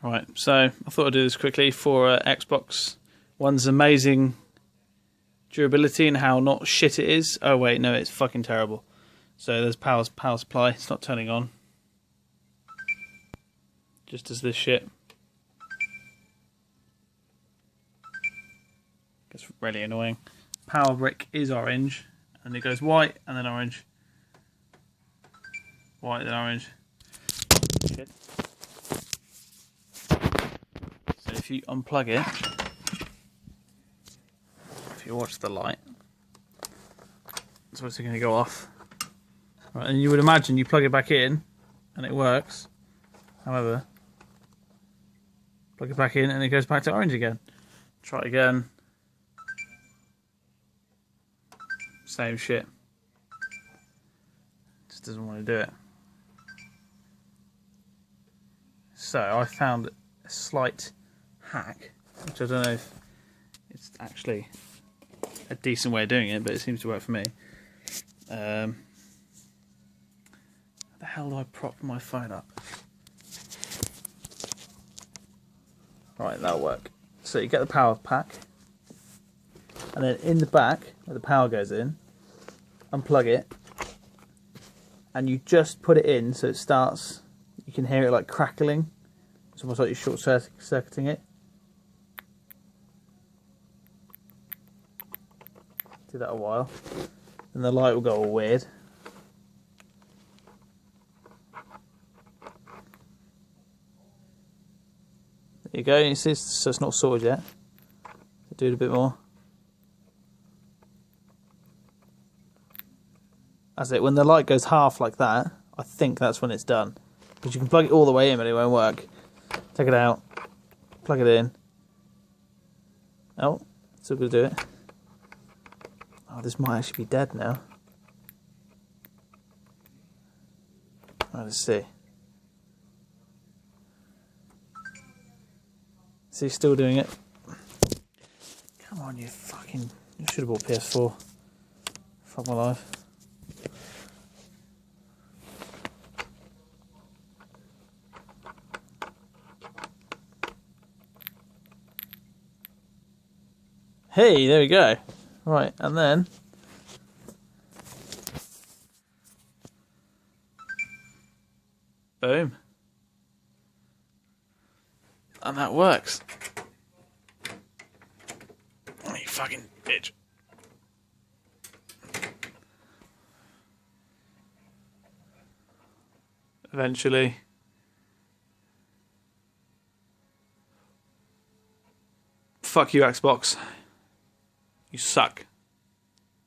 Right, so I thought I'd do this quickly for Xbox One's amazing durability and how not shit it is. Oh wait, no, it's fucking terrible. So there's power supply. It's not turning on. Just as this shit. It's really annoying. Power brick is orange, and it goes white and then orange. White then orange. Shit. So if you unplug it, if you watch the light, it's obviously going to go off. Right, and you would imagine you plug it back in and it works. However, plug it back in and it goes back to orange again. Try it again. Same shit. Just doesn't want to do it. So I found a slight hack, which I don't know if it's actually a decent way of doing it, but it seems to work for me. How the hell do I prop my phone up? Right, that'll work. So you get the power pack, and then in the back, where the power goes in, unplug it, and you just put it in so it starts, you can hear it like crackling. It's almost like you're short-circuiting it. Do that a while, and the light will go all weird. There you go, you see, so it's not sorted yet. Do it a bit more. That's it, when the light goes half like that, I think that's when it's done. Because you can plug it all the way in but it won't work. Take it out, plug it in. Oh, still going to do it. Oh, this might actually be dead now. Right, let's see. See, still doing it. Come on, you fucking... You should have bought PS4. Fuck my life. Hey, there we go. Right, and then... Boom. And that works. Oh, you fucking bitch. Eventually. Fuck you, Xbox. You suck.